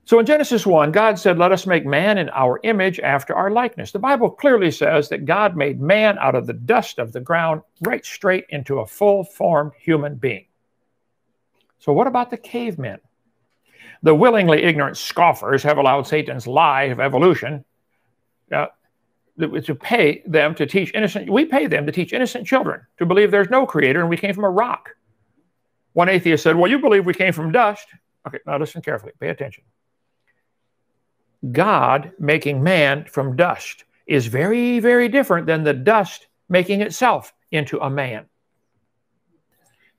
So in Genesis 1, God said, let us make man in our image after our likeness. The Bible clearly says that God made man out of the dust of the ground right straight into a full-formed human being. So what about the cavemen? The willingly ignorant scoffers have allowed Satan's lie of evolution to pay them to teach innocent. We pay them to teach innocent children to believe there's no creator and we came from a rock. One atheist said, well, you believe we came from dust. Okay, now listen carefully. Pay attention. God making man from dust is very, very different than the dust making itself into a man.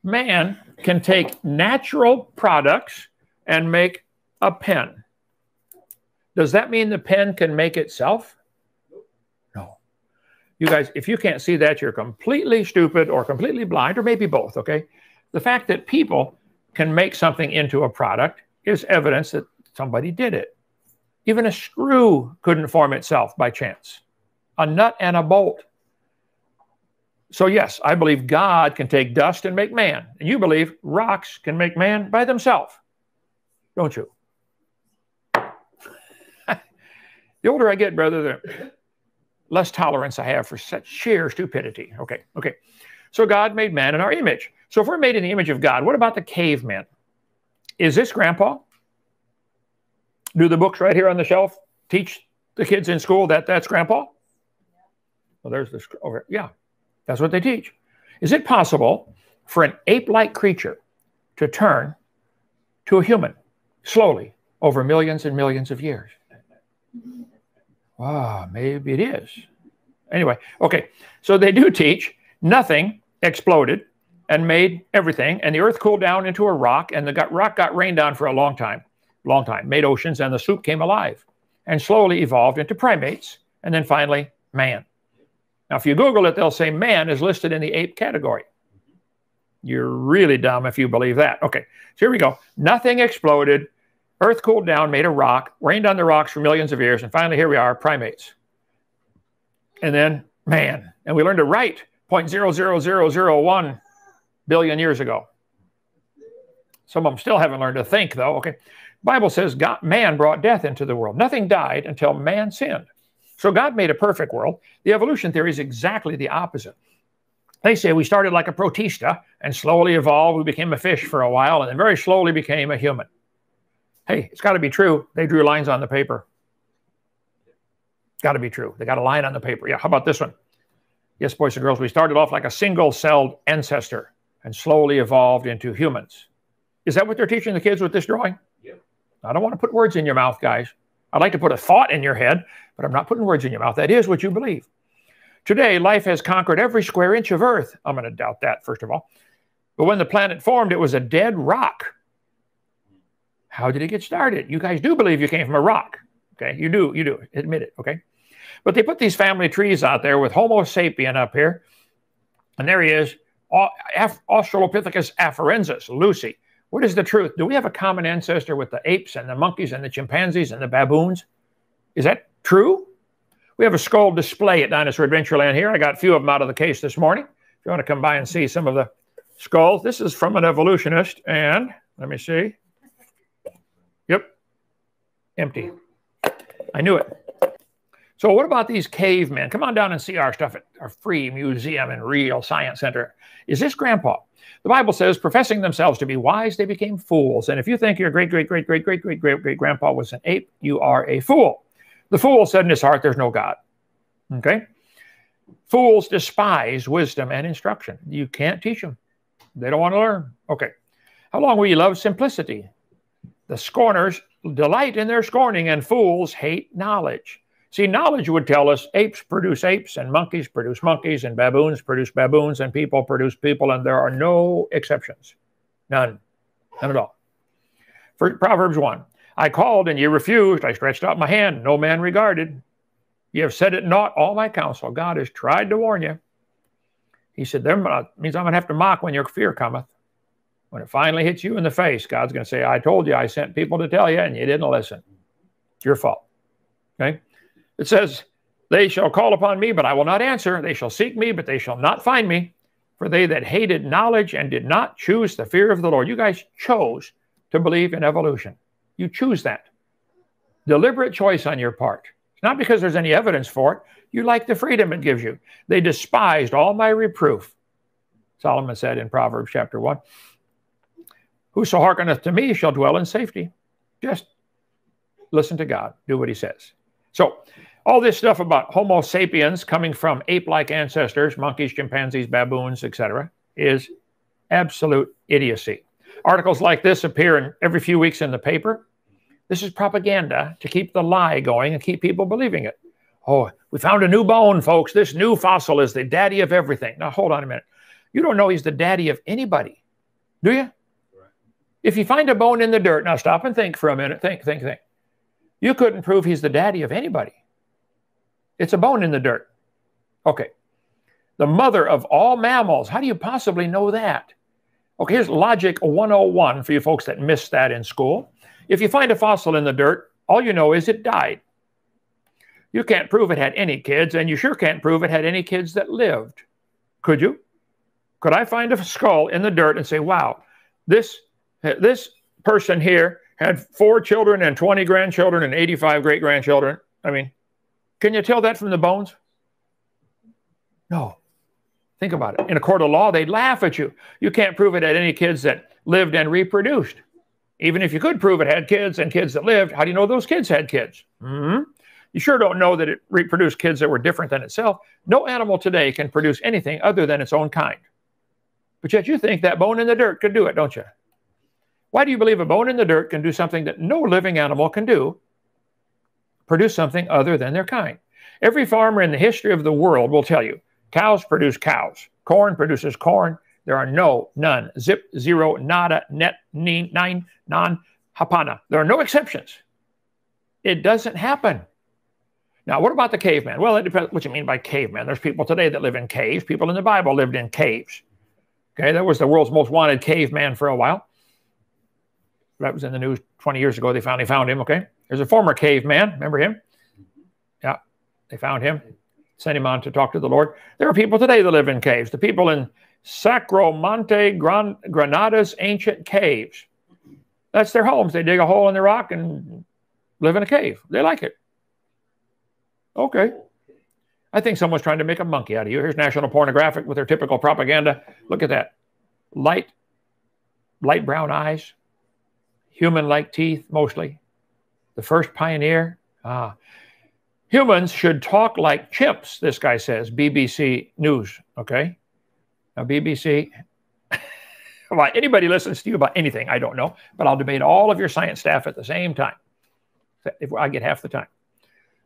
Man can take natural products and make a pen. Does that mean the pen can make itself? No. You guys, if you can't see that, you're completely stupid or completely blind, or maybe both, okay? The fact that people can make something into a product is evidence that somebody did it. Even a screw couldn't form itself by chance. A nut and a bolt. So yes, I believe God can take dust and make man. And you believe rocks can make man by themselves. Don't you? The older I get, brother, the less tolerance I have for such sheer stupidity. Okay. So God made man in our image. So if we're made in the image of God, what about the cavemen? Is this Grandpa? Do the books right here on the shelf teach the kids in school that that's Grandpa? Well, there's this over. Yeah, that's what they teach. Is it possible for an ape-like creature to turn to a human slowly over millions and millions of years? Wow, maybe it is. Anyway, okay, so they do teach nothing exploded and made everything, and the earth cooled down into a rock, and the rock got rained on for a long time, made oceans, and the soup came alive, and slowly evolved into primates, and then finally man. Now, if you Google it, they'll say man is listed in the ape category. You're really dumb if you believe that. Okay, so here we go. Nothing exploded, earth cooled down, made a rock, rained on the rocks for millions of years, and finally here we are, primates. And then man, and we learned to write 0.00001 billion years ago. Some of them still haven't learned to think, though. Okay, Bible says man brought death into the world. Nothing died until man sinned. So God made a perfect world. The evolution theory is exactly the opposite. They say we started like a protista and slowly evolved. We became a fish for a while and then very slowly became a human. Hey, it's got to be true. They drew lines on the paper. It's got to be true. They got a line on the paper. Yeah, how about this one? Yes, boys and girls, we started off like a single-celled ancestor and slowly evolved into humans. Is that what they're teaching the kids with this drawing? Yep. I don't want to put words in your mouth, guys. I'd like to put a thought in your head, but I'm not putting words in your mouth. That is what you believe. Today, life has conquered every square inch of Earth. I'm going to doubt that, first of all. But when the planet formed, it was a dead rock. How did it get started? You guys do believe you came from a rock. Okay, you do. Admit it, okay? But they put these family trees out there with Homo sapien up here. And there he is, Australopithecus afarensis, Lucy. What is the truth? Do we have a common ancestor with the apes and the monkeys and the chimpanzees and the baboons? Is that true? We have a skull display at Dinosaur Adventureland here. I got a few of them out of the case this morning. If you want to come by and see some of the skulls. This is from an evolutionist. And let me see. Yep. Empty. I knew it. So what about these cavemen? Come on down and see our stuff at our free museum and real science center. Is this Grandpa? The Bible says, professing themselves to be wise, they became fools. And if you think your great-great-great-great-great-great-great-grandpa was an ape, you are a fool. The fool said in his heart, there's no God. Okay? Fools despise wisdom and instruction. You can't teach them. They don't want to learn. Okay. How long will you love simplicity? The scorners delight in their scorning, and fools hate knowledge. See, knowledge would tell us apes produce apes, and monkeys produce monkeys, and baboons produce baboons, and people produce people, and there are no exceptions. None. None at all. For Proverbs 1, I called, and ye refused. I stretched out my hand. No man regarded. Ye have said it not, all my counsel. God has tried to warn you. He said, that means I'm going to have to mock when your fear cometh. When it finally hits you in the face, God's going to say, I told you, I sent people to tell you, and you didn't listen. It's your fault. Okay? It says, they shall call upon me, but I will not answer. They shall seek me, but they shall not find me. For they that hated knowledge and did not choose the fear of the Lord. You guys chose to believe in evolution. You choose that. Deliberate choice on your part. It's not because there's any evidence for it. You like the freedom it gives you. They despised all my reproof, Solomon said in Proverbs chapter 1. Whoso hearkeneth to me shall dwell in safety. Just listen to God. Do what he says. So all this stuff about Homo sapiens coming from ape-like ancestors, monkeys, chimpanzees, baboons, etc., is absolute idiocy. Articles like this appear every few weeks in the paper. This is propaganda to keep the lie going and keep people believing it. Oh, we found a new bone, folks. This new fossil is the daddy of everything. Now, hold on a minute. You don't know he's the daddy of anybody, do you? Right. If you find a bone in the dirt, now stop and think for a minute. Think. You couldn't prove he's the daddy of anybody. It's a bone in the dirt. Okay. The mother of all mammals. How do you possibly know that? Okay, here's logic 101 for you folks that missed that in school. If you find a fossil in the dirt, all you know is it died. You can't prove it had any kids, and you sure can't prove it had any kids that lived. Could you? Could I find a skull in the dirt and say, wow, this person here had 4 children and 20 grandchildren and 85 great-grandchildren? I mean, can you tell that from the bones? No. Think about it. In a court of law, they'd laugh at you. You can't prove it had any kids that lived and reproduced. Even if you could prove it had kids and kids that lived, how do you know those kids had kids? You sure don't know that it reproduced kids that were different than itself. No animal today can produce anything other than its own kind. But yet you think that bone in the dirt could do it, don't you? Why do you believe a bone in the dirt can do something that no living animal can do? Produce something other than their kind. Every farmer in the history of the world will tell you, cows produce cows. Corn produces corn. There are none, zip, zero, nada, net, nine, non, hapana. There are no exceptions. It doesn't happen. Now, what about the caveman? Well, it depends what you mean by caveman. There's people today that live in caves. People in the Bible lived in caves. Okay, that was the world's most wanted caveman for a while. That was in the news 20 years ago. They finally found him, okay? There's a former caveman. Remember him? Yeah, they found him. Sent him on to talk to the Lord. There are people today that live in caves. The people in Sacromonte, Granada's ancient caves. That's their homes. They dig a hole in the rock and live in a cave. They like it. Okay. I think someone's trying to make a monkey out of you. Here's National Pornographic with their typical propaganda. Look at that. Light brown eyes. Human-like teeth, mostly. The first pioneer. Humans should talk like chimps, this guy says. BBC News, okay? Now, BBC, well, anybody listens to you about anything, I don't know, but I'll debate all of your science staff at the same time. If I get half the time.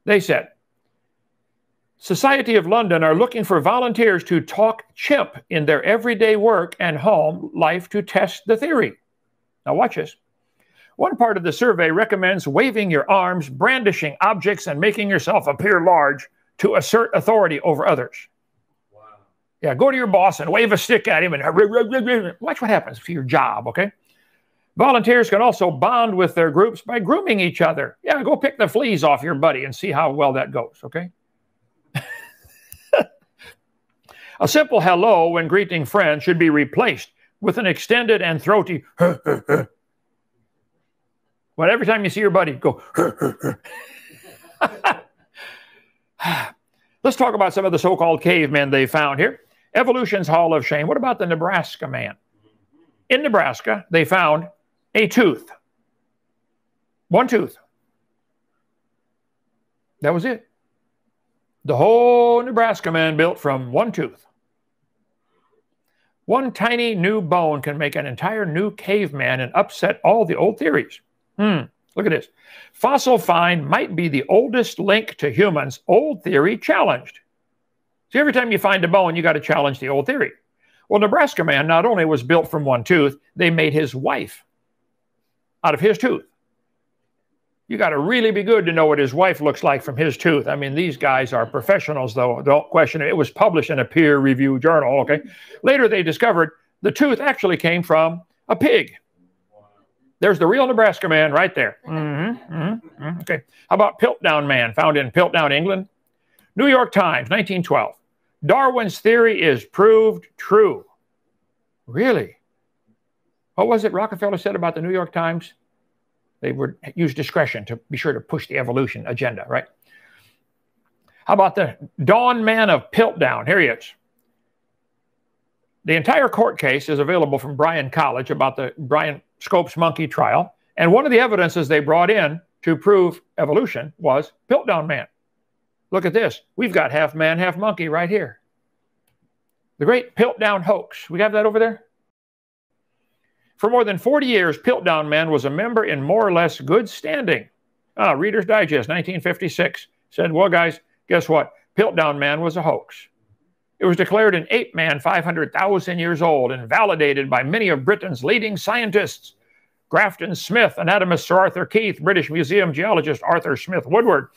They said, Society of London are looking for volunteers to talk chimp in their everyday work and home life to test the theory. Now, watch this. One part of the survey recommends waving your arms, brandishing objects, and making yourself appear large to assert authority over others. Wow. Yeah, go to your boss and wave a stick at him and watch what happens to your job, okay? Volunteers can also bond with their groups by grooming each other. Yeah, go pick the fleas off your buddy and see how well that goes, okay? A simple hello when greeting friends should be replaced with an extended and throaty But every time you see your buddy, go. Let's talk about some of the so-called cavemen they found here. Evolution's Hall of Shame. What about the Nebraska man? In Nebraska, they found a tooth. One tooth. That was it. The whole Nebraska man built from one tooth. One tiny new bone can make an entire new caveman and upset all the old theories. Look at this. Fossil find might be the oldest link to humans. Old theory challenged. See, every time you find a bone, you got to challenge the old theory. Well, Nebraska man not only was built from one tooth, they made his wife out of his tooth. You got to really be good to know what his wife looks like from his tooth. I mean, these guys are professionals, though. Don't question it. It was published in a peer-reviewed journal, okay? Later, they discovered the tooth actually came from a pig. There's the real Nebraska man right there. Okay. How about Piltdown man, found in Piltdown, England? New York Times, 1912. Darwin's theory is proved true. Really? What was it Rockefeller said about the New York Times? They would use discretion to be sure to push the evolution agenda, right? How about the Dawn Man of Piltdown? Here he is. The entire court case is available from Bryan College about the Brian Scopes monkey trial. And one of the evidences they brought in to prove evolution was Piltdown Man. Look at this. We've got half man, half monkey right here. The great Piltdown hoax. We have that over there? For more than 40 years, Piltdown Man was a member in more or less good standing. Reader's Digest, 1956, said, well, guys, guess what? Piltdown Man was a hoax. It was declared an ape man 500,000 years old and validated by many of Britain's leading scientists. Grafton Smith, anatomist Sir Arthur Keith, British Museum geologist Arthur Smith Woodward.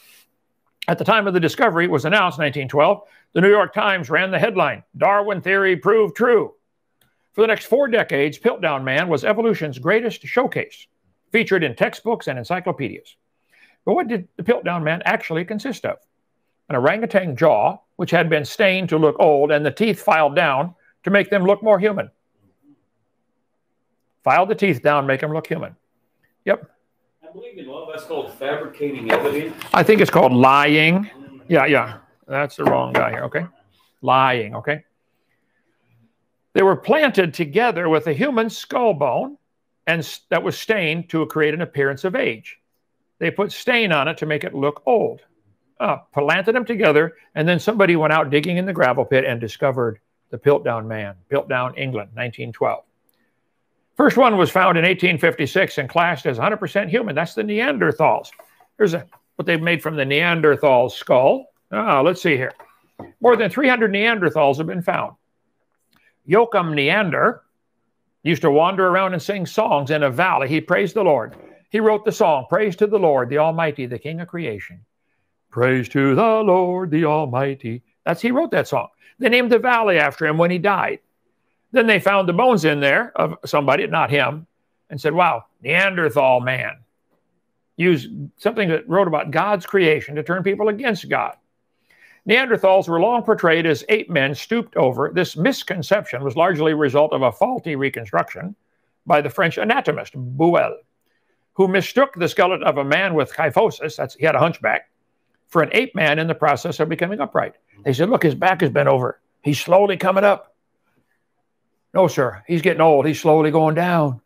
At the time of the discovery, it was announced, 1912, the New York Times ran the headline, Darwin theory proved true. For the next 4 decades, Piltdown Man was evolution's greatest showcase, featured in textbooks and encyclopedias. But what did the Piltdown Man actually consist of? An orangutan jaw, which had been stained to look old, and the teeth filed down to make them look more human. File the teeth down, make them look human. Yep. I believe in law that's called fabricating evidence. I think it's called lying. Yeah. That's the wrong guy here, okay? Lying, okay? They were planted together with a human skull bone, and that was stained to create an appearance of age. They put stain on it to make it look old. Planted them together, and then somebody went out digging in the gravel pit and discovered the Piltdown Man, Piltdown, England, 1912. First one was found in 1856 and classed as 100% human. That's the Neanderthals. Here's what they've made from the Neanderthal skull. Let's see here. More than 300 Neanderthals have been found. Joachim Neander used to wander around and sing songs in a valley. He praised the Lord. He wrote the song, Praise to the Lord, the Almighty, the King of creation. Praise to the Lord, the Almighty. He wrote that song. They named the valley after him when he died. Then they found the bones in there of somebody, not him, and said, wow, Neanderthal man. Used something that wrote about God's creation to turn people against God. Neanderthals were long portrayed as ape men stooped over. This misconception was largely a result of a faulty reconstruction by the French anatomist, Buell, who mistook the skeleton of a man with kyphosis, he had a hunchback, for an ape man in the process of becoming upright. They said, look, his back has been over. He's slowly coming up. No, sir, he's getting old. He's slowly going down.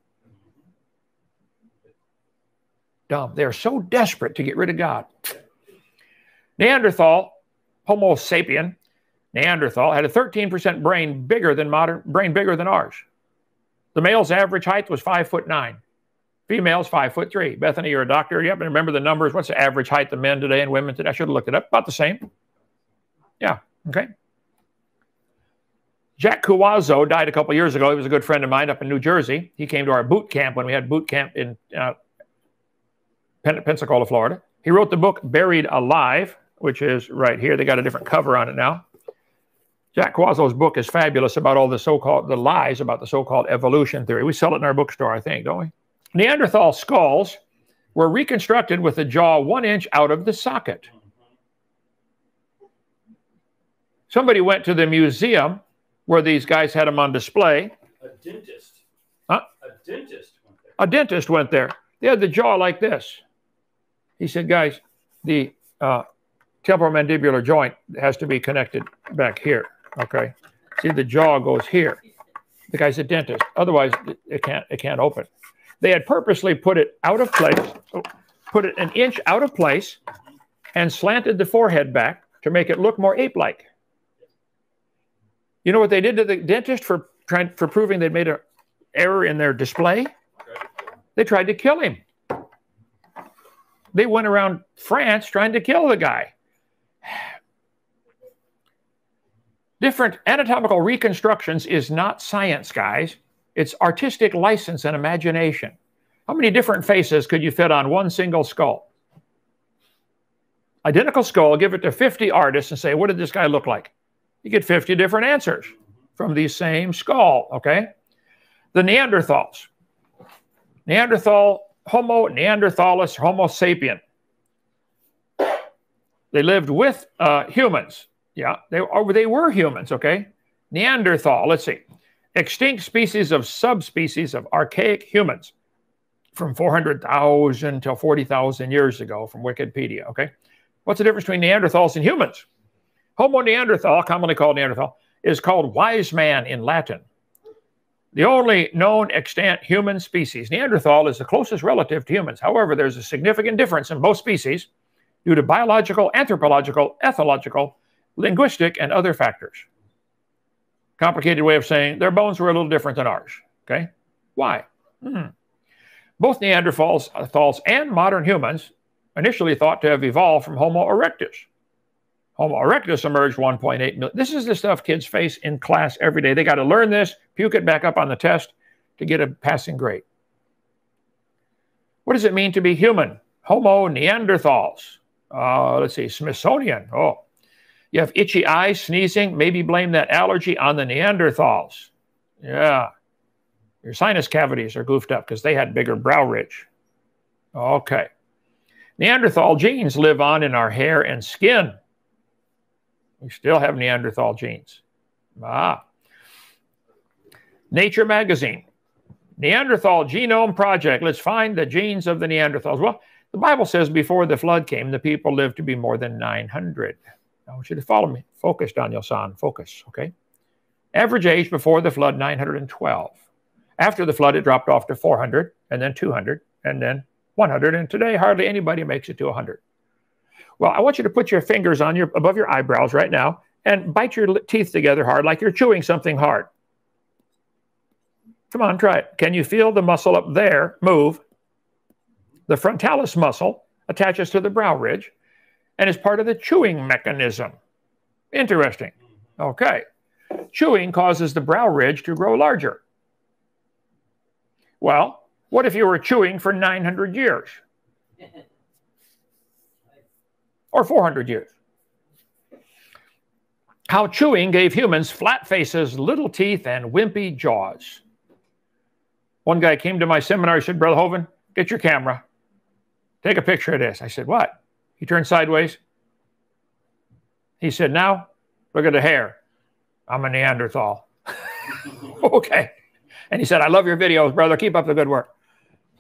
Dumb. They're so desperate to get rid of God. Neanderthal, Homo sapien, Neanderthal, had a 13% brain bigger than ours. The male's average height was 5'9". Females 5'3". Bethany, you're a doctor. You happen to remember the numbers? What's the average height of men today and women today? I should have looked it up. About the same. Yeah. Okay. Jack Cuazzo died a couple years ago. He was a good friend of mine up in New Jersey. He came to our boot camp when we had boot camp in Pensacola, Florida. He wrote the book Buried Alive, which is right here. They got a different cover on it now. Jack Cuazzo's book is fabulous about all the lies about the so-called evolution theory. We sell it in our bookstore, I think, don't we? Neanderthal skulls were reconstructed with the jaw 1 inch out of the socket. Somebody went to the museum where these guys had them on display. A dentist. Huh? A dentist went there. A dentist went there. They had the jaw like this. He said, guys, the temporomandibular joint has to be connected back here. Okay. See, the jaw goes here. The guy's a dentist. Otherwise, it can't open. They had purposely put it out of place, put it 1 inch out of place, and slanted the forehead back to make it look more ape-like. You know what they did to the dentist for proving they'd made an error in their display? They tried to kill him. They went around France trying to kill the guy. Different anatomical reconstructions is not science, guys. It's artistic license and imagination. How many different faces could you fit on one single skull? Identical skull, give it to 50 artists and say, what did this guy look like? You get 50 different answers from the same skull, okay? The Neanderthals. Neanderthal, Homo neanderthalis, Homo sapien. They lived with humans. Yeah, they were humans, okay? Neanderthal, let's see. Extinct species of subspecies of archaic humans from 400,000 till 40,000 years ago from Wikipedia, okay? What's the difference between Neanderthals and humans? Homo neanderthal, commonly called Neanderthal, is called wise man in Latin. The only known extant human species. Neanderthal is the closest relative to humans. However, there's a significant difference in both species due to biological, anthropological, ethological, linguistic, and other factors. Complicated way of saying their bones were a little different than ours, okay? Why? Both Neanderthals and modern humans initially thought to have evolved from Homo erectus. Homo erectus emerged 1.8 million. This is the stuff kids face in class every day. They got to learn this, puke it back up on the test to get a passing grade. What does it mean to be human? Homo neanderthals. Let's see, Smithsonian. Oh, you have itchy eyes, sneezing. Maybe blame that allergy on the Neanderthals. Yeah. Your sinus cavities are goofed up because they had bigger brow ridge. Okay. Neanderthal genes live on in our hair and skin. We still have Neanderthal genes. Nature magazine. Neanderthal Genome Project. Let's find the genes of the Neanderthals. Well, the Bible says before the flood came, the people lived to be more than 900. I want you to follow me. Focus, Daniel-san. Focus, okay? Average age before the flood, 912. After the flood, it dropped off to 400, and then 200, and then 100, and today hardly anybody makes it to 100. Well, I want you to put your fingers on above your eyebrows right now and bite your teeth together hard like you're chewing something hard. Come on, try it. Can you feel the muscle up there move? The frontalis muscle attaches to the brow ridge and is part of the chewing mechanism. Interesting. Okay. Chewing causes the brow ridge to grow larger. Well, what if you were chewing for 900 years? Or 400 years? How chewing gave humans flat faces, little teeth, and wimpy jaws. One guy came to my seminar. He said, Brother Hovind, get your camera. Take a picture of this. I said, what? He turned sideways. He said, now, look at the hair. I'm a Neanderthal. Okay. And he said, I love your videos, brother. Keep up the good work.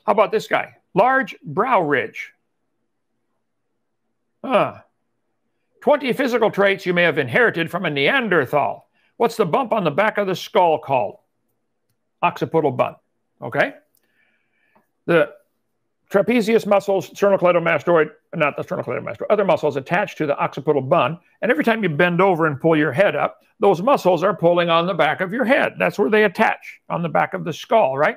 How about this guy? Large brow ridge. 20 physical traits you may have inherited from a Neanderthal. What's the bump on the back of the skull called? Occipital bun. Okay? The trapezius muscles, sternocleidomastoid, not the sternocleidomastoid, other muscles attached to the occipital bun. And every time you bend over and pull your head up, those muscles are pulling on the back of your head. That's where they attach, on the back of the skull, right?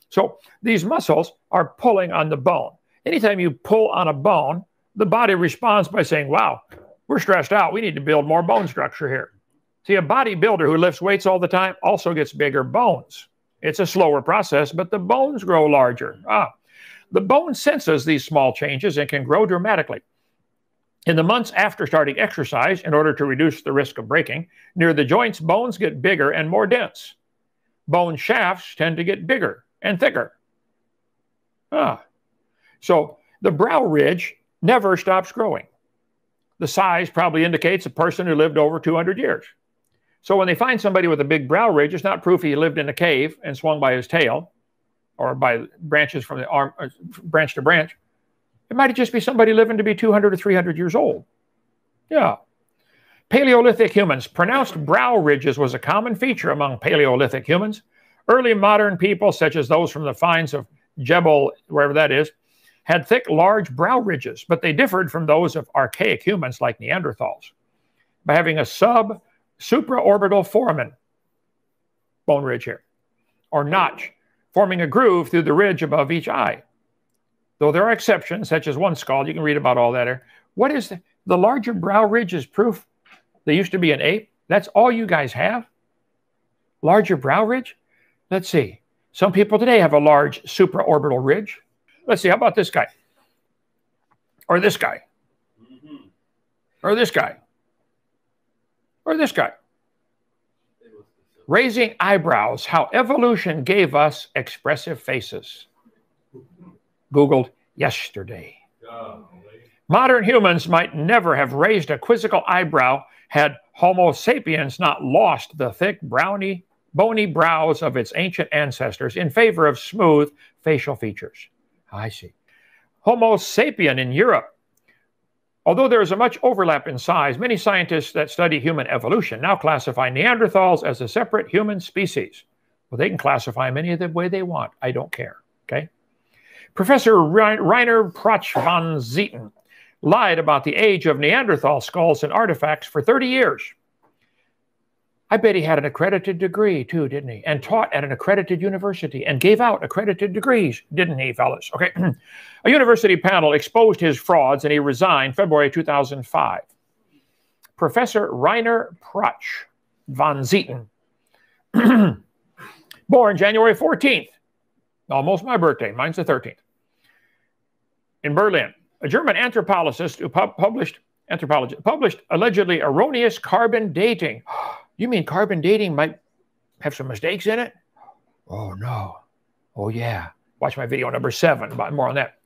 So these muscles are pulling on the bone. Anytime you pull on a bone, the body responds by saying, wow, we're stressed out. We need to build more bone structure here. See, a bodybuilder who lifts weights all the time also gets bigger bones. It's a slower process, but the bones grow larger. The bone senses these small changes and can grow dramatically. In the months after starting exercise, in order to reduce the risk of breaking, near the joints, bones get bigger and more dense. Bone shafts tend to get bigger and thicker. So the brow ridge never stops growing. The size probably indicates a person who lived over 200 years. So when they find somebody with a big brow ridge, it's not proof he lived in a cave and swung by his tail or by branches from the arm, branch to branch. It might just be somebody living to be 200 or 300 years old. Yeah. Paleolithic humans. Pronounced brow ridges was a common feature among Paleolithic humans. Early modern people, such as those from the finds of Jebel, wherever that is, had thick, large brow ridges, but they differed from those of archaic humans like Neanderthals by having a supraorbital foramen, bone ridge here, or notch, forming a groove through the ridge above each eye. Though there are exceptions, such as one skull, you can read about all that here. What is the larger brow ridge is proof they used to be an ape? That's all you guys have? Larger brow ridge? Let's see. Some people today have a large supraorbital ridge. Let's see, how about this guy? Or this guy? Or this guy? Or this guy? Raising eyebrows, how evolution gave us expressive faces. Googled yesterday. Modern humans might never have raised a quizzical eyebrow had Homo sapiens not lost the thick, browny bony brows of its ancient ancestors in favor of smooth facial features. I see. Homo sapien in Europe. Although there is a much overlap in size, many scientists that study human evolution now classify Neanderthals as a separate human species. Well, they can classify them any of the way they want. I don't care, okay? Professor Rainer Prach von Zieten lied about the age of Neanderthal skulls and artifacts for 30 years. I bet he had an accredited degree too, didn't he? And taught at an accredited university and gave out accredited degrees, didn't he, fellas? Okay. A university panel exposed his frauds and he resigned February 2005. Professor Rainer Prach von Zieten, born January 14th, almost my birthday, mine's the 13th, in Berlin. A German anthropologist who published allegedly erroneous carbon dating. You mean carbon dating might have some mistakes in it? Oh, no. Oh, yeah. Watch my video number 7, about more on that.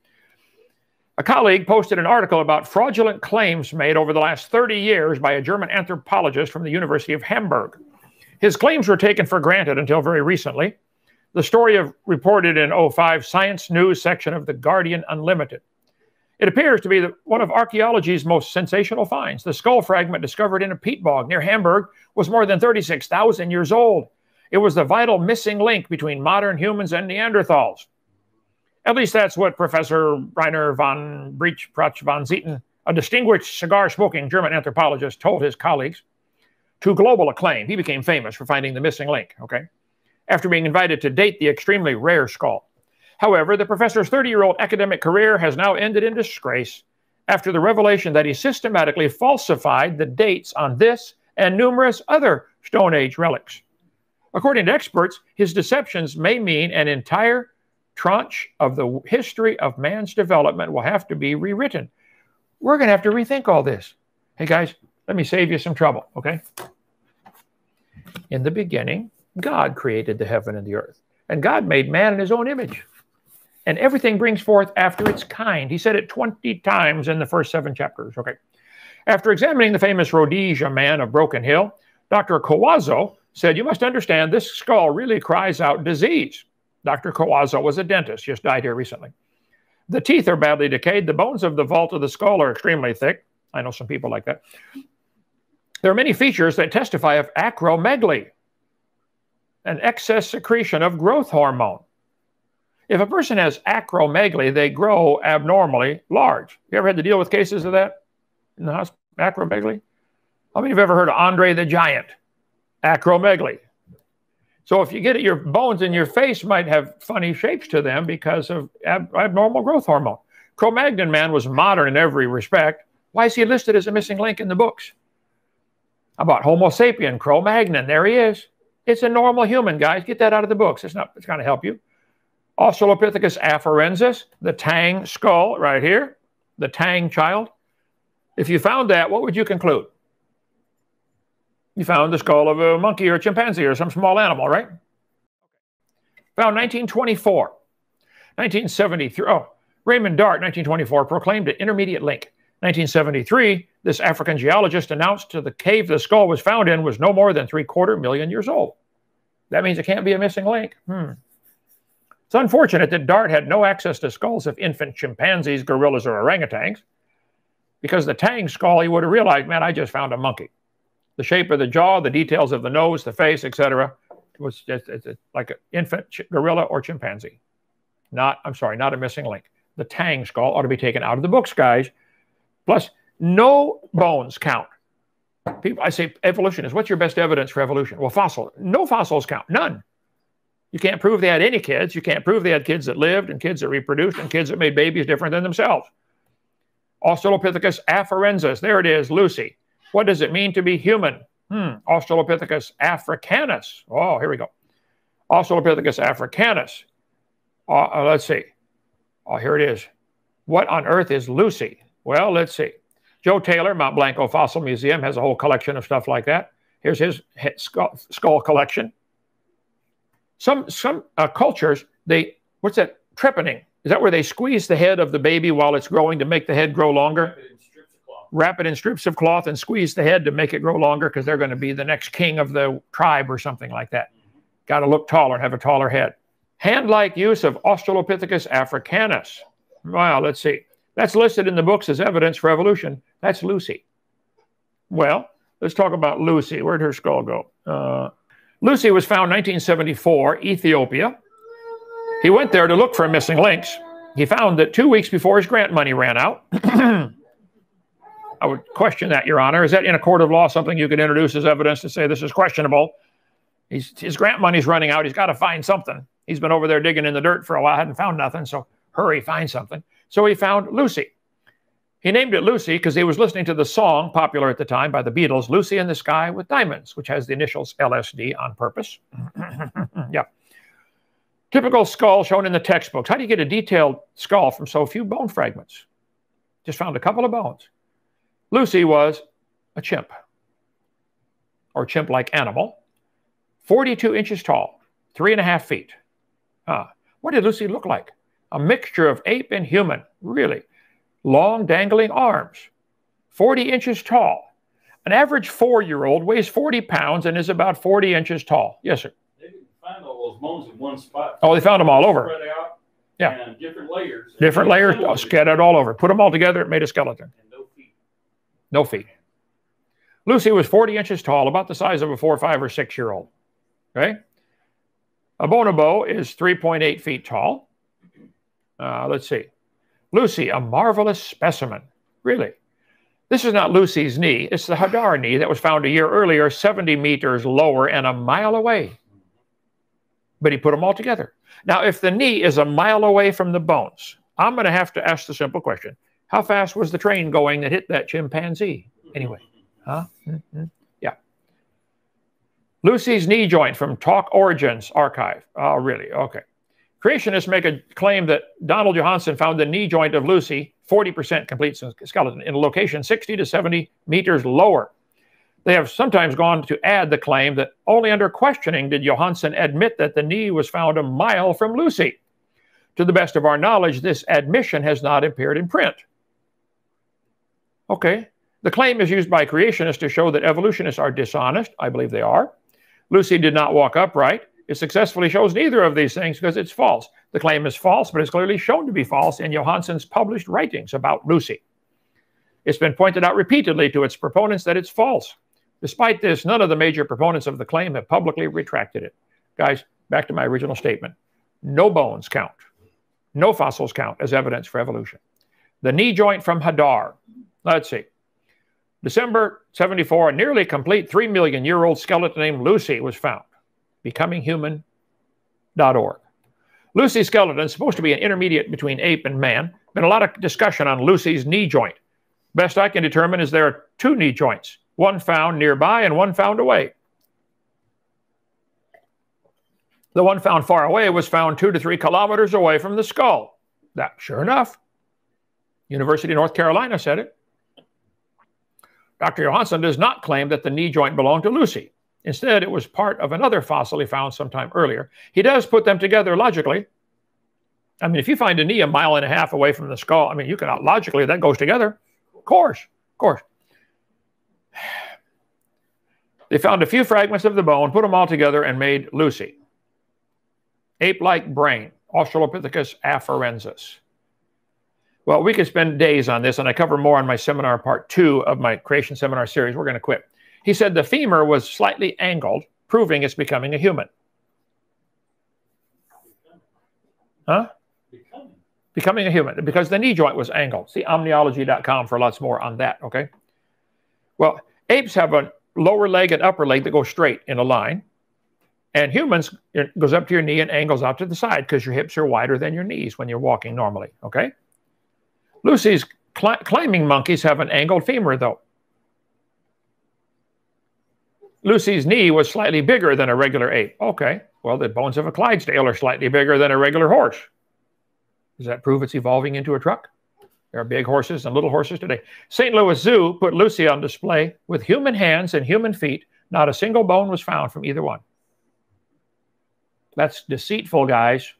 A colleague posted an article about fraudulent claims made over the last 30 years by a German anthropologist from the University of Hamburg. His claims were taken for granted until very recently. The story reported in 2005 Science News section of The Guardian Unlimited. It appears to be one of archaeology's most sensational finds. The skull fragment discovered in a peat bog near Hamburg was more than 36,000 years old. It was the vital missing link between modern humans and Neanderthals. At least that's what Professor Rainer Prach von Zieten, a distinguished cigar-smoking German anthropologist, told his colleagues. To global acclaim, he became famous for finding the missing link, okay? After being invited to date the extremely rare skull. However, the professor's 30-year-old academic career has now ended in disgrace after the revelation that he systematically falsified the dates on this and numerous other Stone Age relics. According to experts, his deceptions may mean an entire tranche of the history of man's development will have to be rewritten. We're going to have to rethink all this. Hey, guys, let me save you some trouble, okay? In the beginning, God created the heaven and the earth, and God made man in his own image. And everything brings forth after its kind. He said it 20 times in the first 7 chapters. Okay. After examining the famous Rhodesia man of Broken Hill, Dr. Cowazo said, you must understand this skull really cries out disease. Dr. Cowazo was a dentist, just died here recently. The teeth are badly decayed. The bones of the vault of the skull are extremely thick. I know some people like that. There are many features that testify of acromegaly, an excess secretion of growth hormone. If a person has acromegaly, they grow abnormally large. You ever had to deal with cases of that in the hospital? Acromegaly? How many of you have ever heard of Andre the Giant? Acromegaly. So if you get it, your bones in your face might have funny shapes to them because of abnormal growth hormone. Cro-Magnon man was modern in every respect. Why is he listed as a missing link in the books? How about Homo sapien, Cro-Magnon? There he is. It's a normal human, guys. Get that out of the books. It's going to help you. Australopithecus afarensis, the Tang skull right here, the Tang child. If you found that, what would you conclude? You found the skull of a monkey or a chimpanzee or some small animal, right? Found 1924. 1973, Raymond Dart, 1924, proclaimed an intermediate link. 1973, this African geologist announced the cave the skull was found in was no more than 750,000 years old. That means it can't be a missing link. It's unfortunate that Dart had no access to skulls of infant chimpanzees, gorillas, or orangutans, because the Tang skull, he would have realized, man, I just found a monkey. The shape of the jaw, the details of the nose, the face, etc., was just like an infant gorilla or chimpanzee. Not a missing link. The Tang skull ought to be taken out of the books, guys. Plus, no bones count. People, I say evolutionists, what's your best evidence for evolution? Well, no fossils count, none. You can't prove they had any kids. You can't prove they had kids that lived and kids that reproduced and kids that made babies different than themselves. Australopithecus afarensis, there it is, Lucy. What does it mean to be human? Australopithecus africanus. Oh, here we go. Australopithecus africanus. Let's see. Oh, here it is. What on earth is Lucy? Well, let's see. Joe Taylor, Mount Blanco Fossil Museum, has a whole collection of stuff like that. Here's his skull collection. Some cultures, what's that? Trepanning. Is that where they squeeze the head of the baby while it's growing to make the head grow longer? Wrap it in strips of cloth and squeeze the head to make it grow longer because they're going to be the next king of the tribe or something like that. Got to look taller and have a taller head. Hand-like use of Australopithecus africanus. Well, let's see. That's listed in the books as evidence for evolution. That's Lucy. Well, let's talk about Lucy. Where'd her skull go? Lucy was found 1974, Ethiopia. He went there to look for missing links. He found that 2 weeks before his grant money ran out. I would question that, Your Honor. Is that in a court of law something you could introduce as evidence to say this is questionable? His grant money's running out. He's got to find something. He's been over there digging in the dirt for a while, hadn't found nothing, so hurry, find something. So he found Lucy. He named it Lucy because he was listening to the song, popular at the time by the Beatles, Lucy in the Sky with Diamonds, which has the initials LSD on purpose. Yeah. Typical skull shown in the textbooks. How do you get a detailed skull from so few bone fragments? Just found a couple of bones. Lucy was a chimp, or chimp-like animal, 42 inches tall, 3.5 feet. What did Lucy look like? A mixture of ape and human, really. Long dangling arms, 40 inches tall. An average 4-year-old weighs 40 pounds and is about 40 inches tall. Yes, sir. They didn't find all those bones in one spot. Oh, they found them all over. Spread out. Yeah. And different layers. Different layers, scattered all over. Put them all together, it made a skeleton. And no feet. No feet. Lucy was 40 inches tall, about the size of a 4, 5, or 6-year-old. Okay? A bonobo is 3.8 feet tall. Let's see. Lucy, a marvelous specimen. Really. This is not Lucy's knee. It's the Hadar knee that was found a year earlier, 70 meters lower and a mile away. But he put them all together. Now, if the knee is a mile away from the bones, I'm going to have to ask the simple question. How fast was the train going that hit that chimpanzee? Anyway. Huh? Yeah. Lucy's knee joint from Talk Origins Archive. Oh, really? Okay. Creationists make a claim that Donald Johanson found the knee joint of Lucy, 40% complete skeleton, in a location 60 to 70 meters lower. They have sometimes gone to add the claim that only under questioning did Johanson admit that the knee was found a mile from Lucy. To the best of our knowledge, this admission has not appeared in print. Okay. The claim is used by creationists to show that evolutionists are dishonest. I believe they are. Lucy did not walk upright. It successfully shows neither of these things because it's false. The claim is false, but it's clearly shown to be false in Johansson's published writings about Lucy. It's been pointed out repeatedly to its proponents that it's false. Despite this, none of the major proponents of the claim have publicly retracted it. Guys, back to my original statement. No bones count. No fossils count as evidence for evolution. The knee joint from Hadar. Let's see. December 74, a nearly complete 3 million-year-old skeleton named Lucy was found. BecomingHuman.org. Lucy's skeleton is supposed to be an intermediate between ape and man. Been a lot of discussion on Lucy's knee joint. Best I can determine is there are 2 knee joints, one found nearby and one found away. The one found far away was found 2 to 3 kilometers away from the skull. That, sure enough, University of North Carolina said it. Dr. Johanson does not claim that the knee joint belonged to Lucy. Instead, it was part of another fossil he found sometime earlier. He does put them together logically. I mean, if you find a knee 1.5 miles away from the skull, I mean, you can logically, that goes together. Of course, of course. They found a few fragments of the bone, put them all together, and made Lucy. Ape-like brain, Australopithecus afarensis. Well, we could spend days on this, and I cover more on my seminar, part 2 of my creation seminar series. We're going to quit. He said the femur was slightly angled, proving it's becoming a human. Huh? Becoming a human, because the knee joint was angled. See omniology.com for lots more on that, okay? Well, apes have a lower leg and upper leg that go straight in a line, and humans, it goes up to your knee and angles out to the side because your hips are wider than your knees when you're walking normally, okay? Lucy's climbing monkeys have an angled femur, though. Lucy's knee was slightly bigger than a regular ape. Okay, well, the bones of a Clydesdale are slightly bigger than a regular horse. Does that prove it's evolving into a truck? There are big horses and little horses today. St. Louis Zoo put Lucy on display with human hands and human feet. Not a single bone was found from either one. That's deceitful, guys.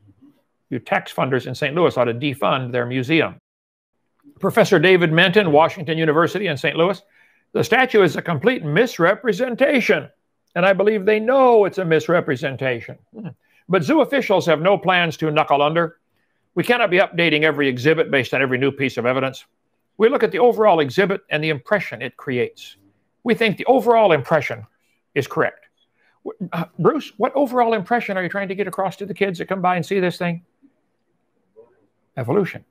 You tax funders in St. Louis ought to defund their museum. Professor David Menton, Washington University in St. Louis, the statue is a complete misrepresentation. and I believe they know it's a misrepresentation. But zoo officials have no plans to knuckle under. We cannot be updating every exhibit based on every new piece of evidence. We look at the overall exhibit and the impression it creates. We think the overall impression is correct. Bruce, what overall impression are you trying to get across to the kids that come by and see this thing? Evolution.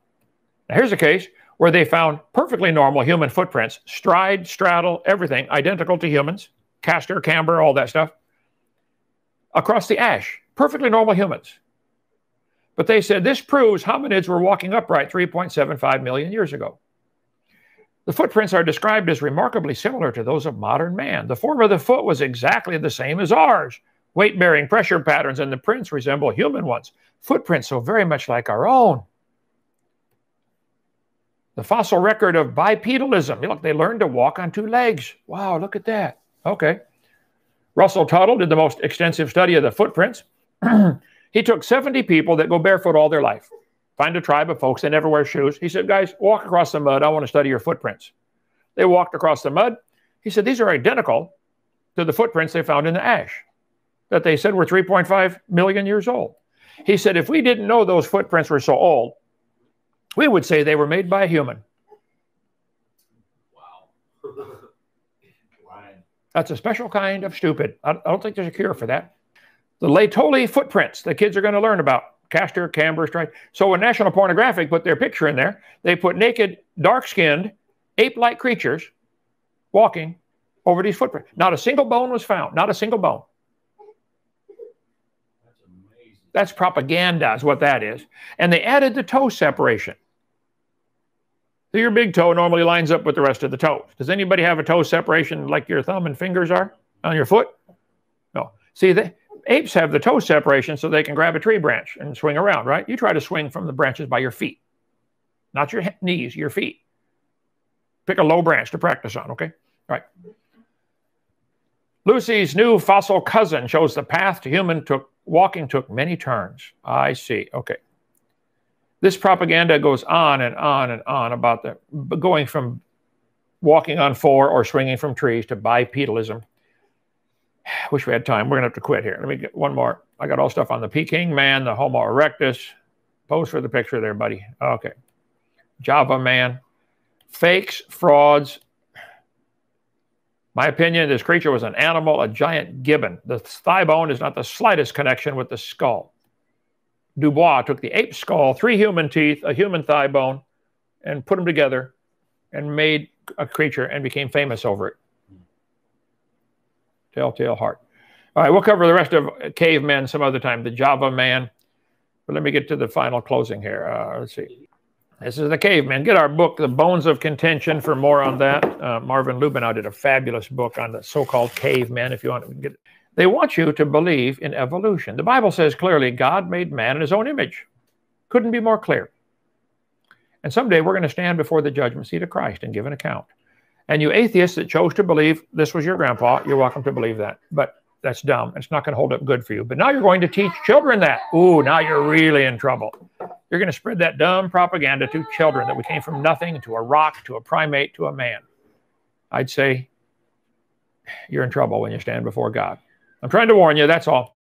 Now here's a case where they found perfectly normal human footprints, stride, straddle, everything, identical to humans, castor, camber, all that stuff, across the ash. Perfectly normal humans. But they said this proves hominids were walking upright 3.75 million years ago. The footprints are described as remarkably similar to those of modern man. The form of the foot was exactly the same as ours. Weight-bearing pressure patterns and the prints resemble human ones. Footprints so very much like our own. The fossil record of bipedalism. Look, they learned to walk on two legs. Wow, look at that. Okay. Russell Tuttle did the most extensive study of the footprints. He took 70 people that go barefoot all their life. Find a tribe of folks, they never wear shoes. He said, guys, walk across the mud. I want to study your footprints. They walked across the mud. He said, these are identical to the footprints they found in the ash that they said were 3.5 million years old. He said, if we didn't know those footprints were so old, we would say they were made by a human. Wow. That's a special kind of stupid. I don't think there's a cure for that. The Laetoli footprints the kids are going to learn about. Castor, camber, stride. So when National Pornographic put their picture in there, they put naked, dark-skinned, ape-like creatures walking over these footprints. Not a single bone was found. Not a single bone. That's amazing. That's propaganda is what that is. And they added the toe separation. So your big toe normally lines up with the rest of the toes. Does anybody have a toe separation like your thumb and fingers are on your foot? No. See, apes have the toe separation so they can grab a tree branch and swing around, right? You try to swing from the branches by your feet, not your knees, your feet. Pick a low branch to practice on, okay? All right. Lucy's new fossil cousin shows the path to human walking took many turns. I see, okay. This propaganda goes on and on and on about going from walking on four or swinging from trees to bipedalism. Wish we had time. We're going to have to quit here. Let me get one more. I got all stuff on the Peking man, the Homo erectus. Pose for the picture there, buddy. Okay. Java man. Fakes, frauds. My opinion, this creature was an animal, a giant gibbon. The thigh bone is not the slightest connection with the skull. Dubois took the ape skull, 3 human teeth, a human thigh bone, and put them together and made a creature and became famous over it. Telltale heart. All right, we'll cover the rest of cavemen some other time, the Java man. But let me get to the final closing here. Let's see. This is the caveman. Get our book, The Bones of Contention, for more on that. Marvin Lubenow did a fabulous book on the so-called cavemen, if you want to get it. They want you to believe in evolution. The Bible says clearly God made man in his own image. Couldn't be more clear. And someday we're going to stand before the judgment seat of Christ and give an account. And you atheists that chose to believe this was your grandpa, you're welcome to believe that. But that's dumb. It's not going to hold up good for you. But now you're going to teach children that. Ooh, now you're really in trouble. You're going to spread that dumb propaganda to children that we came from nothing to a rock, to a primate, to a man. I'd say you're in trouble when you stand before God. I'm trying to warn you, that's all.